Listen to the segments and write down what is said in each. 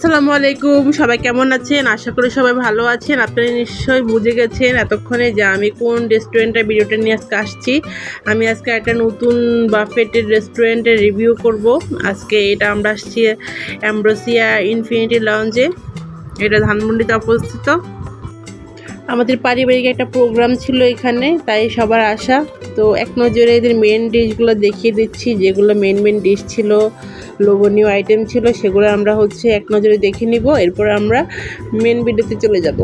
আসসালামু আলাইকুম, সবাই কেমন আছেন? আশা করি সবাই ভালো আছেন। আপনারা নিশ্চয়ই বুঝে গেছেন এতক্ষণে যে আমি কোন রেস্টুরেন্টের ভিডিওটা নিয়ে আজকে আসছি। আমি আজকে একটা নতুন বাফেটের রেস্টুরেন্টের রিভিউ করব। আজকে এটা আমরা আসছি অ্যাম্ব্রোসিয়া ইনফিনিটি লঞ্জে। এটা ধানমন্ডিতে অবস্থিত। আমাদের পারিবারিক একটা প্রোগ্রাম ছিল এখানে, তাই সবার আসা। তো এক নজরে এদের মেন ডিশগুলো দেখিয়ে দিচ্ছি, যেগুলো মেন ডিশ ছিল, লোভনীয় আইটেম ছিল, সেগুলো আমরা এক নজরে দেখে নিব। এরপর আমরা মেন ভিডিওতে চলে যাব।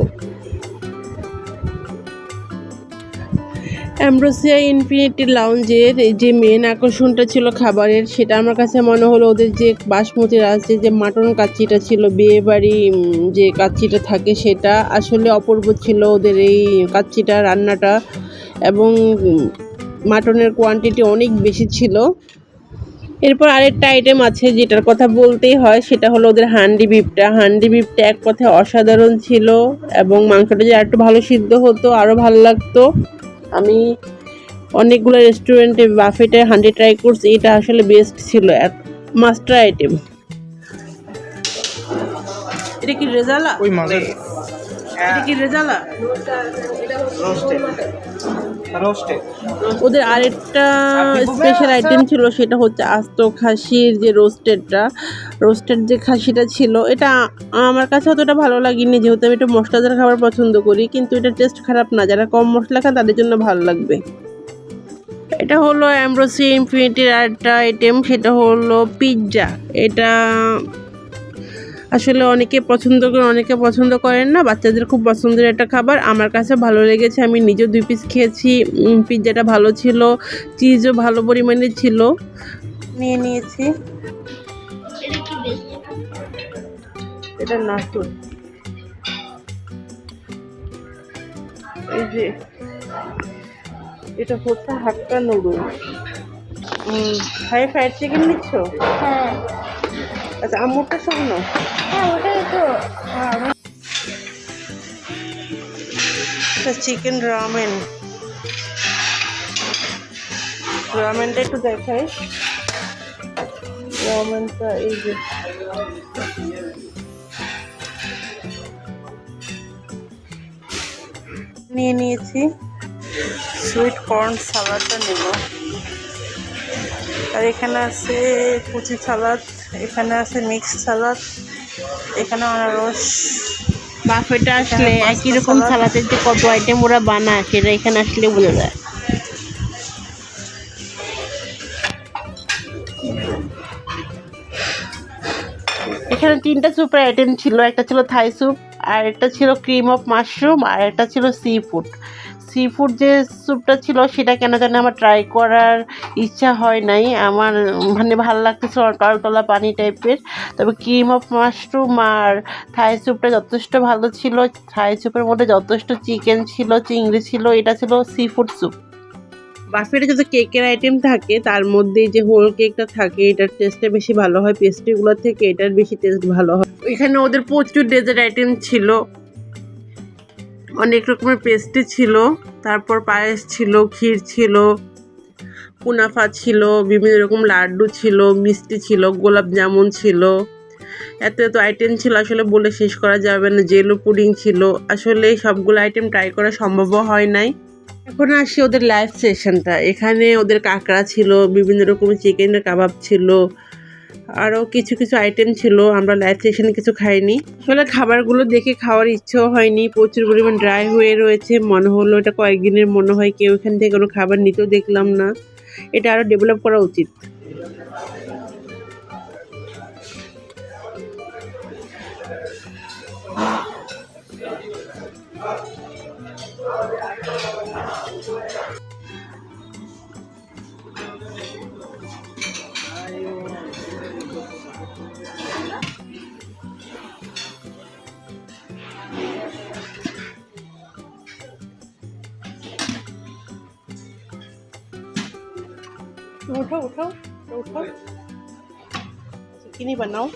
অ্যাম্ব্রোসিয়া ইনফিনিটি লাউঞ্জের যে মেন আকর্ষণটা ছিল খাবারের, সেটা আমার কাছে মনে হলো ওদের যে বাসমতি রাইসের যে মাটন কাচ্চিটা ছিল, বিয়েবাড়ি যে কাচ্চিটা থাকে, সেটা আসলে অপূর্ব ছিল ওদের এই কাচ্চিটা রান্নাটা, এবং মাটনের কোয়ান্টিটি অনেক বেশি ছিল। এরপর আরেকটা আইটেম আছে যেটার কথা বলতেই হয়, সেটা হলো ওদের হান্ডি বিফটা এক কথায় অসাধারণ ছিল, এবং মাংসটা যে একটু ভালো সিদ্ধ হতো আরও ভালো লাগতো। আমি অনেকগুলো রেস্টুরেন্টে বাফেটে হান্ডি ট্রাই করছি, এটা আসলে বেস্ট ছিল, মাস্টার আইটেম। এটা কি রেজালা? ওই মাঝে এটা কি রেজালা? রোস্টেড। ওদের আরেকটা স্পেশাল আইটেম ছিল, সেটা হচ্ছে আস্ত খাসির যে রোস্টেড যে খাসিটা ছিল, এটা আমার কাছে অতটা ভালো লাগেনি, যেহেতু আমি একটু মশলাদার খাবার পছন্দ করি। কিন্তু এটা টেস্ট খারাপ না, যারা কম মশলা খান তাদের জন্য ভালো লাগবে। এটা হলো অ্যাম্ব্রোসিয়া ইনফিনিটির আরেকটা আইটেম, সেটা হলো পিৎজা। এটা আসলে অনেকে পছন্দ করেন, অনেকে পছন্দ করেন না। বাচ্চাদের খুব পছন্দের একটা খাবার, আমার কাছে ভালো লেগেছে। আমি নিজেও 2 পিস খেয়েছি। পিৎজাটা ভালো ছিল, চিজও ভালো পরিমাণে ছিল। নিয়ে নিয়েছি। এটা নাস্তুর, এই যে এটা হচ্ছে হাক্কা নুডল। ফ্রাইড চিকেন নিচ্ছ? হ্যাঁ আচ্ছা, আমুরটা শুকনো। হ্যাঁ ওটাই তো। চিকেন রামেনটা একটু দেখাই। রামেনটা এই যে নিয়ে নিয়েছি। সুইট কর্ন সালাডটা নেব। আর এখানে আছে কুচি সালাদ, এখানে আছে মিক্সড সালাদ, এখানে আনারস। বাফেটে আসলে একই রকম সালাদের যে কত আইটেম ওরা বানায়, সেটা এখানে আসলে বোঝা যায়। এখানে 3টা স্যুপের আইটেম ছিল, একটা ছিল থাই স্যুপ, আর একটা ছিল ক্রিম অফ মাশরুম, আর একটা ছিল সি ফুড যে স্যুপটা ছিল, সেটা কেন জানি আমার ট্রাই করার ইচ্ছা হয় নাই। আমার মানে ভালো লাগতেছিল টলটলা পানি টাইপের। তবে ক্রিম অফ মাশরুম আর থাই স্যুপটা যথেষ্ট ভালো ছিল। থাই স্যুপের মধ্যে যথেষ্ট চিকেন ছিল, চিংড়ি ছিল। এটা ছিল সি ফুড স্যুপ। বাফেটে যত কেকের আইটেম থাকে, তার মধ্যে যে হোল কেকটা থাকে, এটার টেস্টটা বেশি ভালো হয় পেস্ট্রিগুলোর থেকে, এটার বেশি টেস্ট ভালো হয়। এখানে ওদের প্রচুর ডেজার্ট আইটেম ছিল, অনেক রকমের পেস্ট্রি ছিল, তারপর পায়েস ছিল, ক্ষীর ছিল, কুনাফা ছিল, বিভিন্ন রকম লাড্ডু ছিল, মিষ্টি ছিল, গোলাপ জামুন ছিল। এত আইটেম ছিল, আসলে বলে শেষ করা যাবে না। জেলো পুডিং ছিল। আসলে সবগুলো আইটেম ট্রাই করা সম্ভবও হয় নাই। এখন আসি ওদের লাইভ সেশনটা। এখানে ওদের কাঁকড়া ছিল, বিভিন্ন রকমের চিকেনের কাবাব ছিল, আরও কিছু আইটেম ছিল। আমরা লাইভ সেশনে কিছু খাইনি। আসলে খাবারগুলো দেখে খাওয়ার ইচ্ছেও হয়নি, প্রচুর পরিমাণ ড্রাই হয়ে রয়েছে। মনে হলো এটা কয়েকদিনের, মনে হয় কেউ এখান থেকে কোনো খাবার নিতেও দেখলাম না। এটা আরও ডেভেলপ করা উচিত। উঠাও। কিনি বানাও।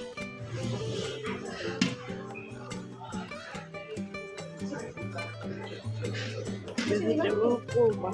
ভেজিটেবল কোরমা।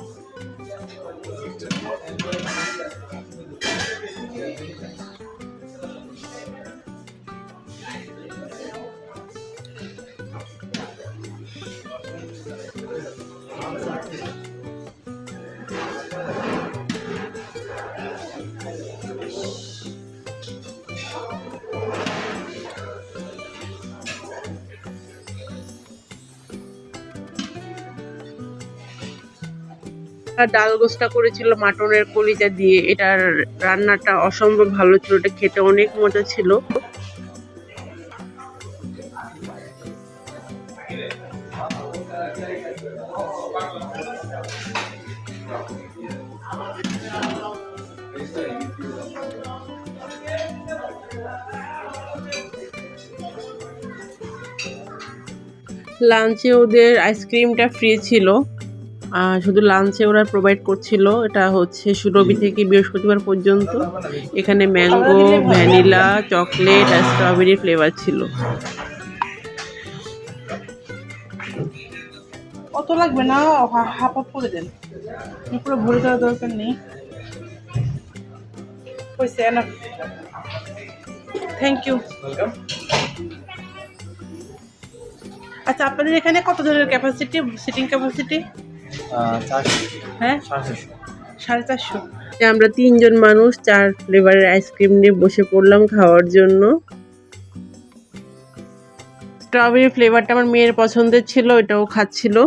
আর ডাল গোস্তা করেছিল মাটনের কলিজা দিয়ে। এটার রান্নাটা অসম্ভব ভালো ছিল, এটা খেতে অনেক মজা ছিল। লাঞ্চে ওদের আইসক্রিমটা ফ্রি ছিল, শুধু লাঞ্চে ওরা প্রোভাইড করছিল। এটা হচ্ছে রবি থেকে বৃহস্পতিবার পর্যন্ত। এখানে ম্যাঙ্গো, ভ্যানিলা, চকলেট আর স্ট্রবেরি ফ্লেভার ছিল। অত লাগবে না, হাফ অফ করে দেন, পুরো ভরে দেওয়ার দরকার নেই। হয়েছে, এনাফ। Thank you. ওয়েলকাম। আচ্ছা, আপনাদের এখানে কত জনের ক্যাপাসিটি, সিটিং ক্যাপাসিটি? 400। হ্যাঁ, 450। 450। আমরা 3 জন মানুষ 4 ফ্লেভারের আইসক্রিম নিয়ে বসে পড়লাম খাওয়ার জন্য। স্ট্রবেরি ফ্লেভারটা আমার মেয়ের পছন্দের ছিল, এটাও খাচ্ছিল।